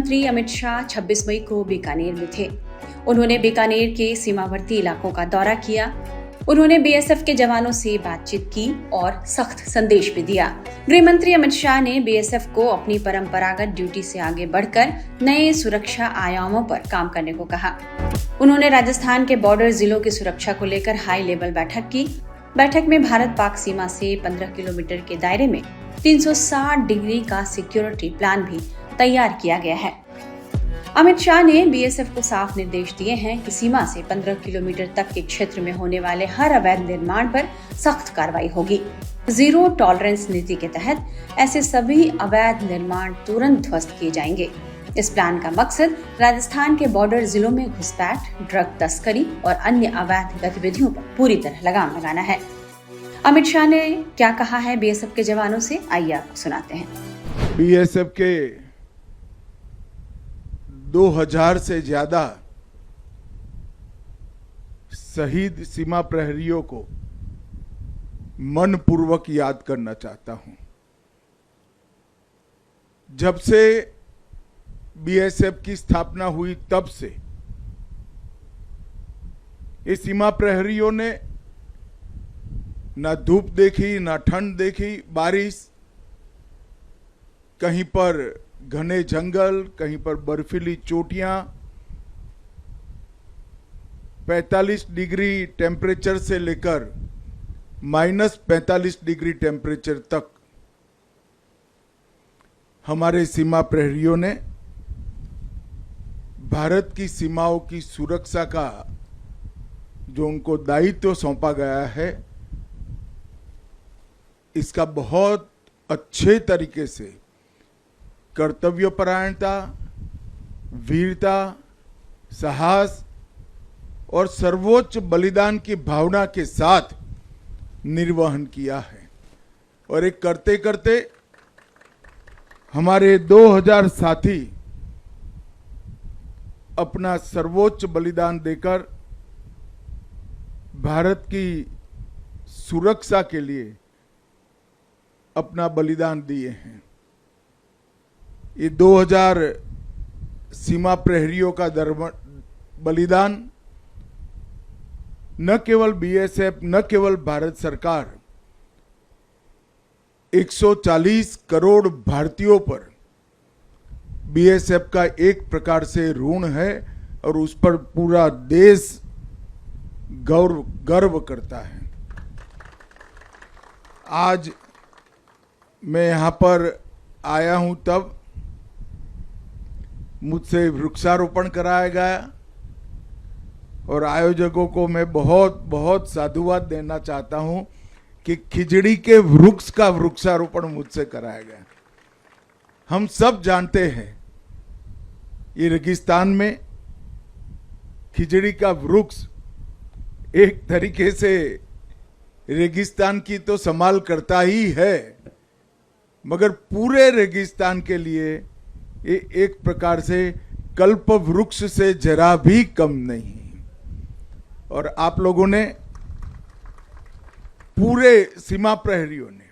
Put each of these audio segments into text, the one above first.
मंत्री अमित शाह 26 मई को बीकानेर में थे। उन्होंने बीकानेर के सीमावर्ती इलाकों का दौरा किया। उन्होंने बीएसएफ के जवानों से बातचीत की और सख्त संदेश भी दिया। गृह मंत्री अमित शाह ने बीएसएफ को अपनी परंपरागत ड्यूटी से आगे बढ़कर नए सुरक्षा आयामों पर काम करने को कहा। उन्होंने राजस्थान के बॉर्डर जिलों की सुरक्षा को लेकर हाई लेवल बैठक की। बैठक में भारत पाक सीमा से 15 किलोमीटर के दायरे में 360 डिग्री का सिक्योरिटी प्लान भी तैयार किया गया है। अमित शाह ने बीएसएफ को साफ निर्देश दिए हैं कि सीमा से 15 किलोमीटर तक के क्षेत्र में होने वाले हर अवैध निर्माण पर सख्त कार्रवाई होगी। जीरो टॉलरेंस नीति के तहत ऐसे सभी अवैध निर्माण तुरंत ध्वस्त किए जाएंगे। इस प्लान का मकसद राजस्थान के बॉर्डर जिलों में घुसपैठ, ड्रग तस्करी और अन्य अवैध गतिविधियों पर पूरी तरह लगाम लगाना है। अमित शाह ने क्या कहा है बीएसएफ के जवानों से, आइए आपको सुनाते हैं। बीएसएफ के 2000 से ज्यादा शहीद सीमा प्रहरियों को मनपूर्वक याद करना चाहता हूं। जब से बीएसएफ की स्थापना हुई तब से ये सीमा प्रहरियों ने ना धूप देखी, ना ठंड देखी, बारिश, कहीं पर घने जंगल, कहीं पर बर्फीली चोटियां, 45 डिग्री टेम्परेचर से लेकर -45 डिग्री टेम्परेचर तक हमारे सीमा प्रहरियों ने भारत की सीमाओं की सुरक्षा का जो उनको दायित्व सौंपा गया है, इसका बहुत अच्छे तरीके से कर्तव्यपरायणता, वीरता, साहस और सर्वोच्च बलिदान की भावना के साथ निर्वहन किया है। और एक करते करते हमारे 2000 साथी अपना सर्वोच्च बलिदान देकर भारत की सुरक्षा के लिए अपना बलिदान दिए हैं। ये 2000 सीमा प्रहरियों का बलिदान न केवल बीएसएफ, न केवल भारत सरकार, 140 करोड़ भारतीयों पर बीएसएफ का एक प्रकार से ऋण है और उस पर पूरा देश गर्व करता है। आज मैं यहां पर आया हूं तब मुझसे वृक्षारोपण कराया गया और आयोजकों को मैं बहुत बहुत साधुवाद देना चाहता हूं कि खिजड़ी के वृक्ष का वृक्षारोपण मुझसे कराया गया। हम सब जानते हैं ये रेगिस्तान में खिजड़ी का वृक्ष एक तरीके से रेगिस्तान की तो संभाल करता ही है, मगर पूरे रेगिस्तान के लिए ये एक प्रकार से कल्प वृक्ष से जरा भी कम नहीं। और आप लोगों ने, पूरे सीमा प्रहरियों ने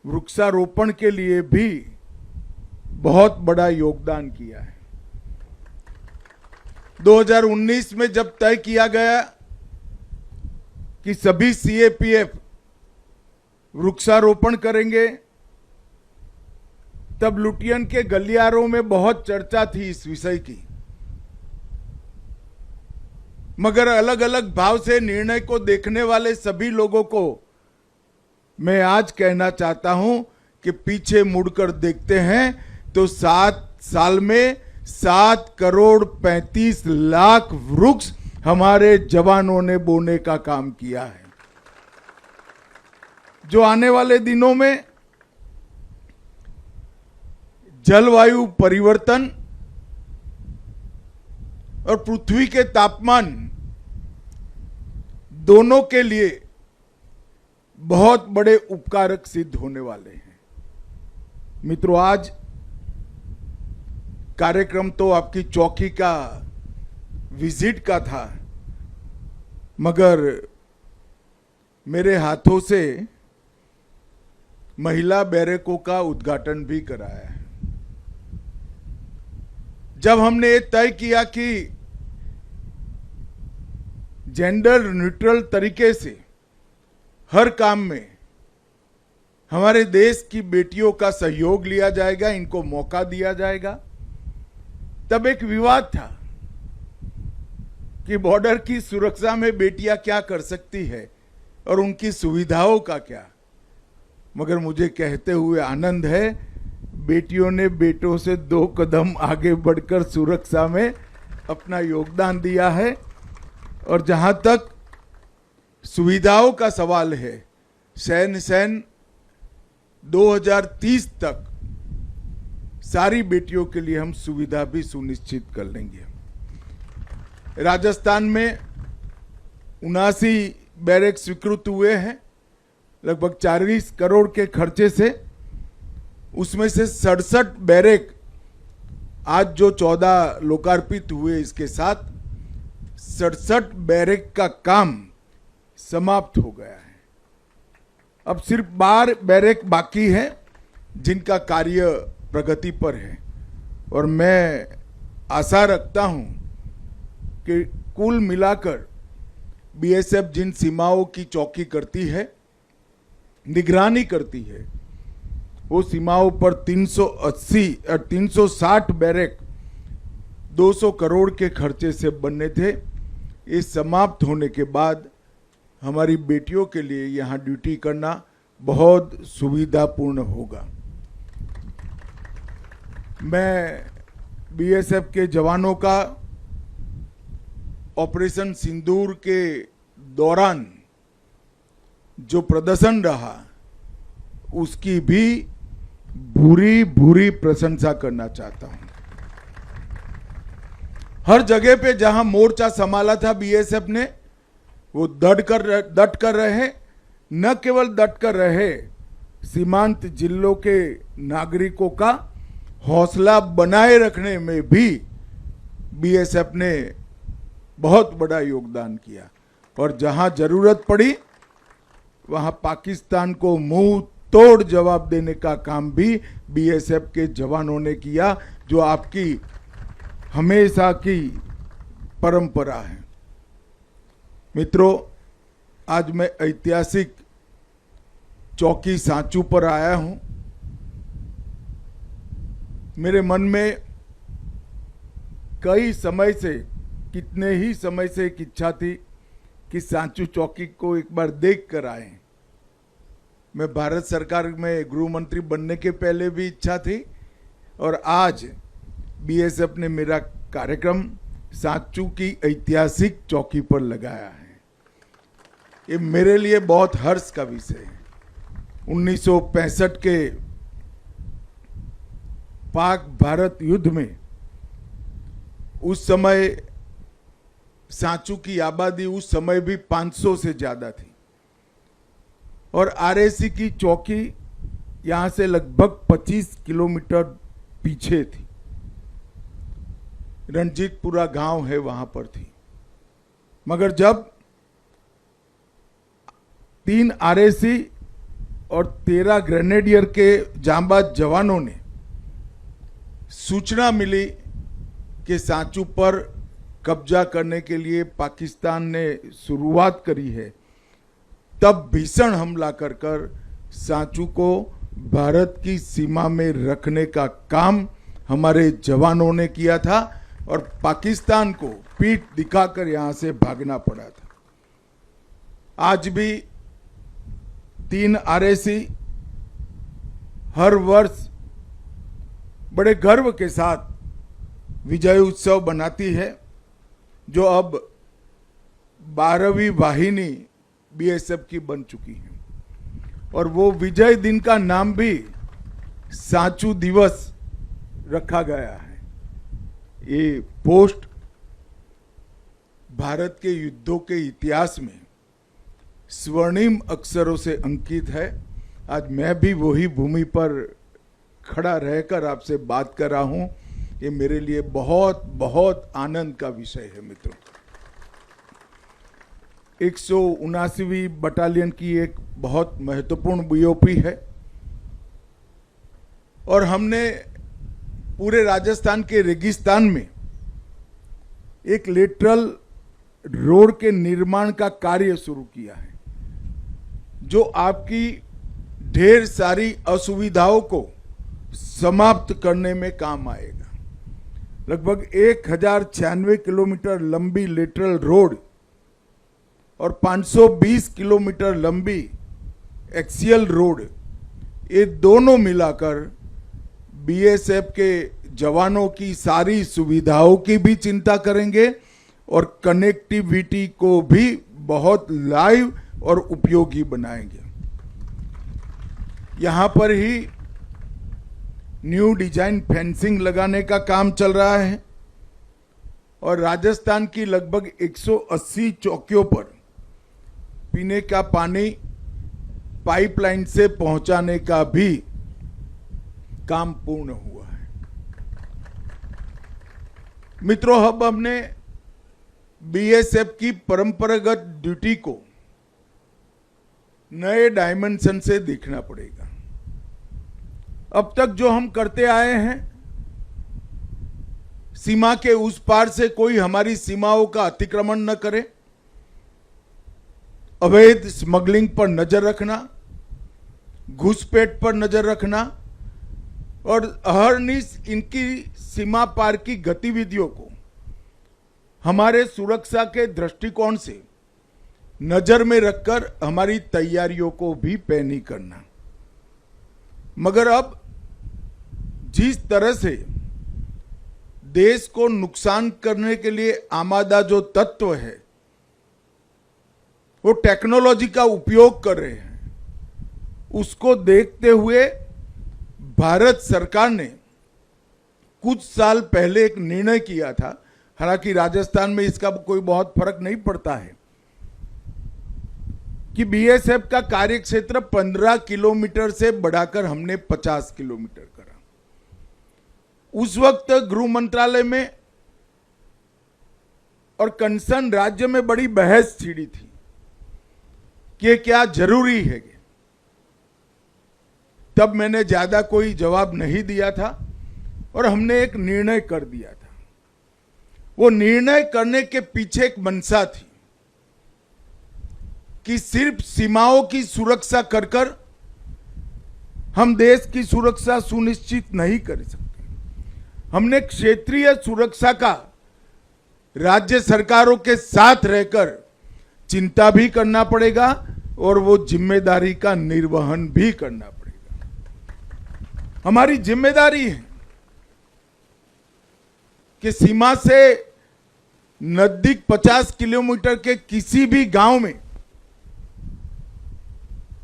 वृक्षारोपण के लिए भी बहुत बड़ा योगदान किया है। 2019 में जब तय किया गया कि सभी सीएपीएफ वृक्षारोपण करेंगे, तब लुटियन के गलियारों में बहुत चर्चा थी इस विषय की, मगर अलग अलग भाव से निर्णय को देखने वाले सभी लोगों को मैं आज कहना चाहता हूं कि पीछे मुड़कर देखते हैं तो 7 साल में 7 करोड़ 35 लाख वृक्ष हमारे जवानों ने बोने का काम किया है, जो आने वाले दिनों में जलवायु परिवर्तन और पृथ्वी के तापमान दोनों के लिए बहुत बड़े उपकारक सिद्ध होने वाले हैं। मित्रों, आज कार्यक्रम तो आपकी चौकी का विजिट का था, मगर मेरे हाथों से महिला बैरकों का उद्घाटन भी कराया है। जब हमने ये तय किया कि जेंडर न्यूट्रल तरीके से हर काम में हमारे देश की बेटियों का सहयोग लिया जाएगा, इनको मौका दिया जाएगा, तब एक विवाद था कि बॉर्डर की सुरक्षा में बेटियां क्या कर सकती है और उनकी सुविधाओं का क्या। मगर मुझे कहते हुए आनंद है, बेटियों ने बेटों से 2 कदम आगे बढ़कर सुरक्षा में अपना योगदान दिया है। और जहां तक सुविधाओं का सवाल है, सैन 2030 तक सारी बेटियों के लिए हम सुविधा भी सुनिश्चित कर लेंगे। राजस्थान में 79 बैरक स्वीकृत हुए हैं लगभग 40 करोड़ के खर्चे से। उसमें से 67 बैरक आज जो 14 लोकार्पित हुए, इसके साथ 67 बैरक का काम समाप्त हो गया है। अब सिर्फ 12 बैरक बाकी हैं जिनका कार्य प्रगति पर है। और मैं आशा रखता हूं कि कुल मिलाकर बीएसएफ जिन सीमाओं की चौकी करती है, निगरानी करती है, वो सीमाओं पर 360 बैरक 200 करोड़ के खर्चे से बनने थे। इस समाप्त होने के बाद हमारी बेटियों के लिए यहाँ ड्यूटी करना बहुत सुविधापूर्ण होगा। मैं बीएसएफ के जवानों का ऑपरेशन सिंदूर के दौरान जो प्रदर्शन रहा, उसकी भी भूरी भूरी प्रशंसा करना चाहता हूं। हर जगह पे जहां मोर्चा संभाला था बीएसएफ ने, वो डट कर रहे, न केवल डट कर रहे, सीमांत जिलों के नागरिकों का हौसला बनाए रखने में भी बीएसएफ ने बहुत बड़ा योगदान किया। और जहां जरूरत पड़ी वहां पाकिस्तान को मुंह तोड़ जवाब देने का काम भी बीएसएफ के जवानों ने किया, जो आपकी हमेशा की परंपरा है। मित्रों, आज मैं ऐतिहासिक चौकी सांचू पर आया हूं। मेरे मन में कितने ही समय से एक इच्छा थी कि सांचू चौकी को एक बार देख कर आए। मैं भारत सरकार में गृह मंत्री बनने के पहले भी इच्छा थी, और आज बीएसएफ ने मेरा कार्यक्रम सांचू की ऐतिहासिक चौकी पर लगाया है। ये मेरे लिए बहुत हर्ष का विषय है। 1965 के पाक भारत युद्ध में उस समय सांचू की आबादी उस समय भी 500 से ज्यादा थी, और आरएसी की चौकी यहां से लगभग 25 किलोमीटर पीछे थी। रणजीतपुरा गांव है, वहां पर थी। मगर जब 3 आरएसी और 13 ग्रेनेडियर के जांबाज जवानों ने सूचना मिली कि सांचू पर कब्जा करने के लिए पाकिस्तान ने शुरुआत करी है, तब भीषण हमला कर सांचू को भारत की सीमा में रखने का काम हमारे जवानों ने किया था, और पाकिस्तान को पीठ दिखाकर यहां से भागना पड़ा था। आज भी 3 आरएसी हर वर्ष बड़े गर्व के साथ विजय उत्सव बनाती है, जो अब 12वीं वाहिनी बीएसएफ की बन चुकी है। और वो विजय दिन का नाम भी सांचू दिवस रखा गया है। ये पोस्ट भारत के युद्धों के इतिहास में स्वर्णिम अक्षरों से अंकित है। आज मैं भी वही भूमि पर खड़ा रहकर आपसे बात कर रहा हूं। ये मेरे लिए बहुत बहुत आनंद का विषय है। मित्रों, 179वीं बटालियन की एक बहुत महत्वपूर्ण बीओपी है, और हमने पूरे राजस्थान के रेगिस्तान में एक लेटरल रोड के निर्माण का कार्य शुरू किया है, जो आपकी ढेर सारी असुविधाओं को समाप्त करने में काम आएगा। लगभग 1096 किलोमीटर लंबी लेटरल रोड और 520 किलोमीटर लंबी एक्सियल रोड, ये दोनों मिलाकर बीएसएफ के जवानों की सारी सुविधाओं की भी चिंता करेंगे और कनेक्टिविटी को भी बहुत लाइव और उपयोगी बनाएंगे। यहां पर ही न्यू डिजाइन फेंसिंग लगाने का काम चल रहा है और राजस्थान की लगभग 180 चौकियों पर पीने का पानी पाइपलाइन से पहुंचाने का भी काम पूर्ण हुआ है। मित्रों, अब हमने बीएसएफ की परंपरागत ड्यूटी को नए डायमेंशन से देखना पड़ेगा। अब तक जो हम करते आए हैं, सीमा के उस पार से कोई हमारी सीमाओं का अतिक्रमण न करे, अवैध स्मगलिंग पर नजर रखना, घुसपैठ पर नजर रखना और अहरनिश इनकी सीमा पार की गतिविधियों को हमारे सुरक्षा के दृष्टिकोण से नजर में रखकर हमारी तैयारियों को भी पैनी करना। मगर अब जिस तरह से देश को नुकसान करने के लिए आमादा जो तत्व है वो टेक्नोलॉजी का उपयोग कर रहे हैं, उसको देखते हुए भारत सरकार ने कुछ साल पहले एक निर्णय किया था, हालांकि राजस्थान में इसका कोई बहुत फर्क नहीं पड़ता है, कि बीएसएफ का कार्यक्षेत्र 15 किलोमीटर से बढ़ाकर हमने 50 किलोमीटर करा। उस वक्त गृह मंत्रालय में और कंसर्न राज्य में बड़ी बहस छिड़ी थी कि ये क्या जरूरी है। तब मैंने ज्यादा कोई जवाब नहीं दिया था और हमने एक निर्णय कर दिया था। वो निर्णय करने के पीछे एक मंशा थी कि सिर्फ सीमाओं की सुरक्षा कर कर हम देश की सुरक्षा सुनिश्चित नहीं कर सकते। हमने क्षेत्रीय सुरक्षा का राज्य सरकारों के साथ रहकर चिंता भी करना पड़ेगा और वो जिम्मेदारी का निर्वहन भी करना पड़ेगा। हमारी जिम्मेदारी है कि सीमा से नजदीक 50 किलोमीटर के किसी भी गांव में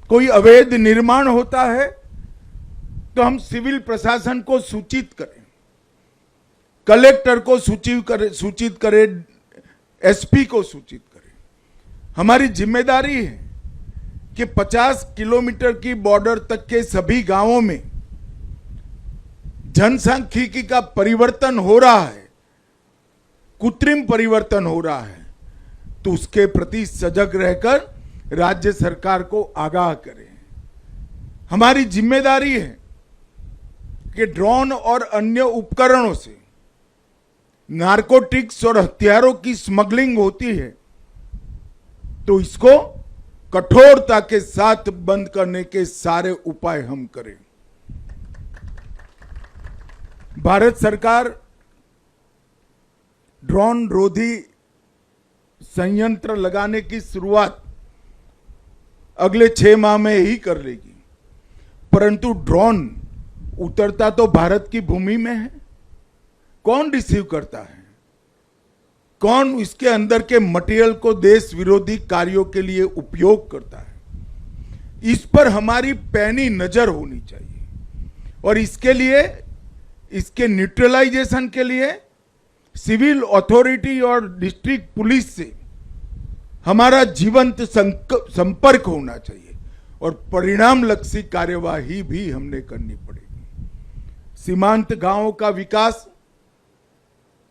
कोई अवैध निर्माण होता है तो हम सिविल प्रशासन को सूचित करें, कलेक्टर को सूचित करें, एसपी को सूचित करें। हमारी जिम्मेदारी है कि 50 किलोमीटर की बॉर्डर तक के सभी गांवों में जनसांख्यिकी का परिवर्तन हो रहा है, कृत्रिम परिवर्तन हो रहा है, तो उसके प्रति सजग रहकर राज्य सरकार को आगाह करें। हमारी जिम्मेदारी है कि ड्रोन और अन्य उपकरणों से नारकोटिक्स और हथियारों की स्मगलिंग होती है तो इसको कठोरता के साथ बंद करने के सारे उपाय हम करें। भारत सरकार ड्रोन रोधी संयंत्र लगाने की शुरुआत अगले 6 माह में ही कर लेगी, परंतु ड्रोन उतरता तो भारत की भूमि में है। कौन रिसीव करता है, कौन इसके अंदर के मटेरियल को देश विरोधी कार्यों के लिए उपयोग करता है, इस पर हमारी पैनी नजर होनी चाहिए। और इसके लिए, इसके न्यूट्रलाइजेशन के लिए सिविल अथॉरिटी और डिस्ट्रिक्ट पुलिस से हमारा जीवंत संपर्क होना चाहिए और परिणाम लक्षी कार्यवाही भी हमने करनी पड़ेगी। सीमांत गांवों का विकास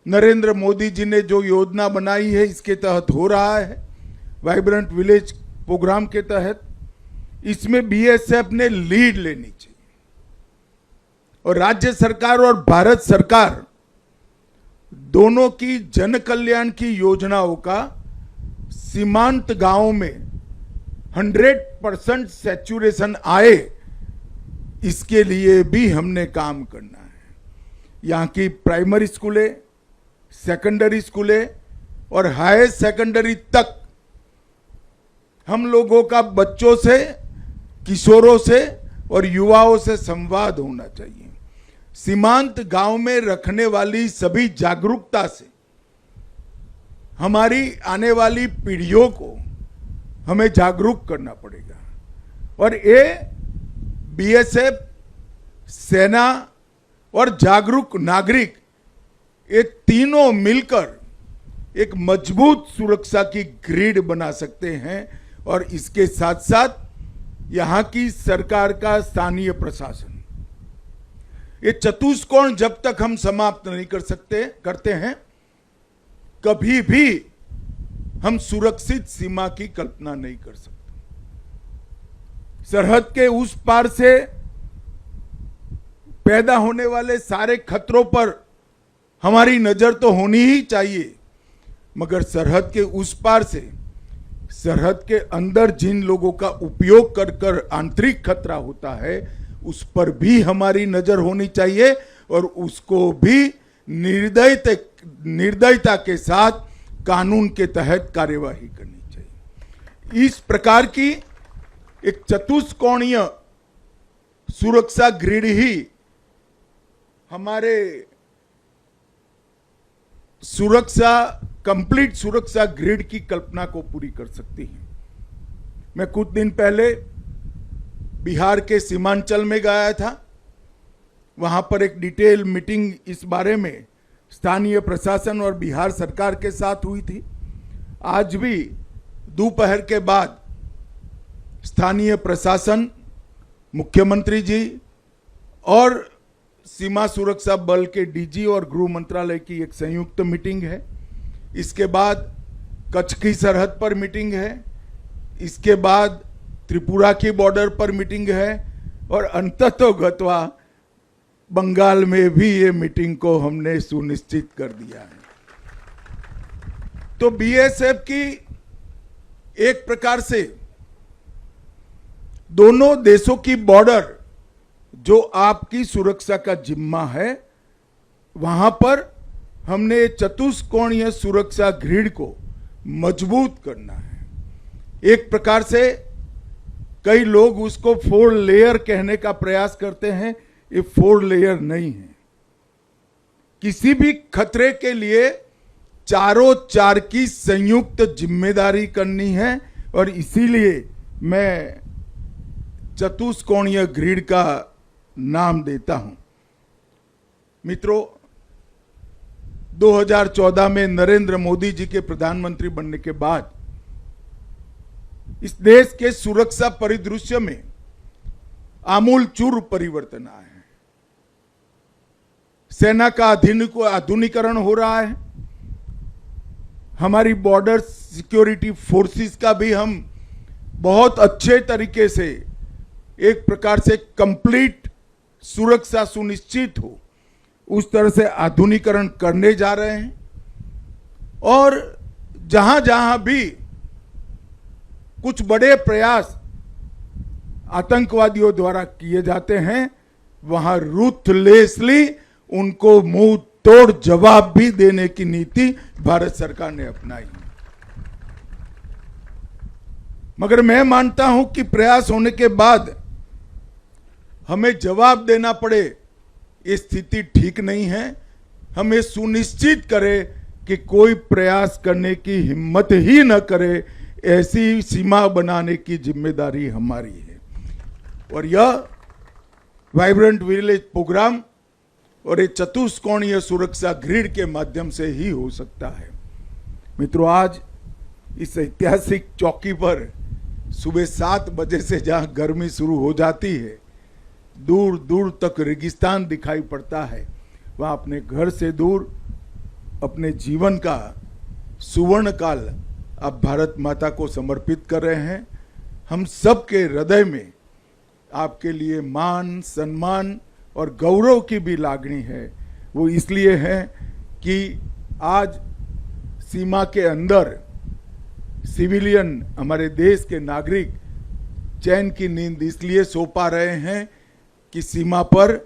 नरेंद्र मोदी जी ने जो योजना बनाई है इसके तहत हो रहा है, वाइब्रेंट विलेज प्रोग्राम के तहत। इसमें बीएसएफ ने लीड लेनी चाहिए और राज्य सरकार और भारत सरकार दोनों की जन कल्याण की योजनाओं का सीमांत गांवों में 100% सैचुरेशन आए, इसके लिए भी हमने काम करना है। यहाँ की प्राइमरी स्कूलें, सेकेंडरी स्कूलें और हायर सेकेंडरी तक हम लोगों का बच्चों से, किशोरों से और युवाओं से संवाद होना चाहिए। सीमांत गांव में रखने वाली सभी जागरूकता से हमारी आने वाली पीढ़ियों को हमें जागरूक करना पड़ेगा। और ये बीएसएफ, सेना और जागरूक नागरिक, ये तीनों मिलकर एक मजबूत सुरक्षा की ग्रिड बना सकते हैं। और इसके साथ साथ यहाँ की सरकार का स्थानीय प्रशासन, ये चतुष्कोण जब तक हम समाप्त नहीं करते हैं, कभी भी हम सुरक्षित सीमा की कल्पना नहीं कर सकते। सरहद के उस पार से पैदा होने वाले सारे खतरों पर हमारी नजर तो होनी ही चाहिए, मगर सरहद के उस पार से सरहद के अंदर जिन लोगों का उपयोग कर आंतरिक खतरा होता है, उस पर भी हमारी नजर होनी चाहिए और उसको भी निर्दयता के साथ कानून के तहत कार्यवाही करनी चाहिए। इस प्रकार की एक चतुष्कोणीय सुरक्षा ग्रिड ही हमारे कंप्लीट सुरक्षा ग्रिड की कल्पना को पूरी कर सकती है। मैं कुछ दिन पहले बिहार के सीमांचल में गया था। वहां पर एक डिटेल मीटिंग इस बारे में स्थानीय प्रशासन और बिहार सरकार के साथ हुई थी। आज भी दोपहर के बाद स्थानीय प्रशासन, मुख्यमंत्री जी और सीमा सुरक्षा बल के डीजी और गृह मंत्रालय की एक संयुक्त मीटिंग है। इसके बाद कच्छ की सरहद पर मीटिंग है। इसके बाद त्रिपुरा की बॉर्डर पर मीटिंग है और अंततोगत्वा बंगाल में भी ये मीटिंग को हमने सुनिश्चित कर दिया है। तो बीएसएफ की एक प्रकार से दोनों देशों की बॉर्डर जो आपकी सुरक्षा का जिम्मा है, वहां पर हमने चतुष्कोणीय सुरक्षा ग्रिड को मजबूत करना है। एक प्रकार से कई लोग उसको 4 लेयर कहने का प्रयास करते हैं, ये 4 लेयर नहीं है। किसी भी खतरे के लिए चारों चार की संयुक्त जिम्मेदारी करनी है और इसीलिए मैं चतुष्कोणीय ग्रिड का नाम देता हूं। मित्रों, 2014 में नरेंद्र मोदी जी के प्रधानमंत्री बनने के बाद इस देश के सुरक्षा परिदृश्य में आमूलचूल परिवर्तन आए हैं। सेना का आधुनिकीकरण हो रहा है। हमारी बॉर्डर सिक्योरिटी फोर्सेस का भी हम बहुत अच्छे तरीके से एक प्रकार से कंप्लीट सुरक्षा सुनिश्चित हो उस तरह से आधुनिकीकरण करने जा रहे हैं। और जहां जहां भी कुछ बड़े प्रयास आतंकवादियों द्वारा किए जाते हैं, वहां रूथलेसली उनको मुंह तोड़ जवाब भी देने की नीति भारत सरकार ने अपनाई। मगर मैं मानता हूं कि प्रयास होने के बाद हमें जवाब देना पड़े, ये स्थिति ठीक नहीं है। हमें सुनिश्चित करें कि कोई प्रयास करने की हिम्मत ही न करे, ऐसी सीमा बनाने की जिम्मेदारी हमारी है। और यह वाइब्रेंट विलेज प्रोग्राम और ये चतुष्कोणीय सुरक्षा ग्रिड के माध्यम से ही हो सकता है। मित्रों, आज इस ऐतिहासिक चौकी पर सुबह 7 बजे से जहां गर्मी शुरू हो जाती है, दूर दूर तक रेगिस्तान दिखाई पड़ता है, वहां अपने घर से दूर अपने जीवन का सुवर्ण काल आप भारत माता को समर्पित कर रहे हैं। हम सबके हृदय में आपके लिए मान, सम्मान और गौरव की भी लागनी है। वो इसलिए है कि आज सीमा के अंदर सिविलियन, हमारे देश के नागरिक चैन की नींद इसलिए सो पा रहे हैं कि सीमा पर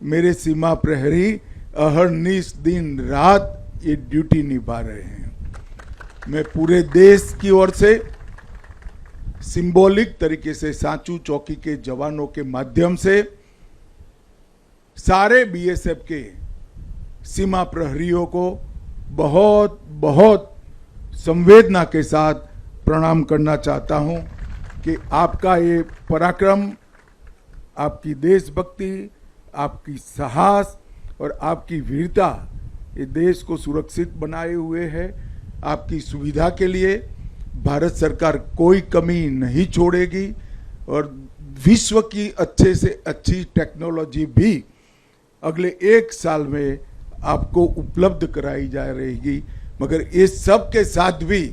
मेरे सीमा प्रहरी अहर्निश दिन रात ये ड्यूटी निभा रहे हैं। मैं पूरे देश की ओर से सिंबॉलिक तरीके से सांचू चौकी के जवानों के माध्यम से सारे बीएसएफ के सीमा प्रहरियों को बहुत बहुत संवेदना के साथ प्रणाम करना चाहता हूं कि आपका ये पराक्रम, आपकी देशभक्ति, आपकी साहस और आपकी वीरता ये देश को सुरक्षित बनाए हुए है। आपकी सुविधा के लिए भारत सरकार कोई कमी नहीं छोड़ेगी और विश्व की अच्छे से अच्छी टेक्नोलॉजी भी अगले 1 साल में आपको उपलब्ध कराई जा रहेगी। मगर इस सब के साथ भी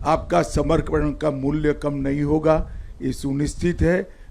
आपका समर्पण का मूल्य कम नहीं होगा, ये सुनिश्चित है।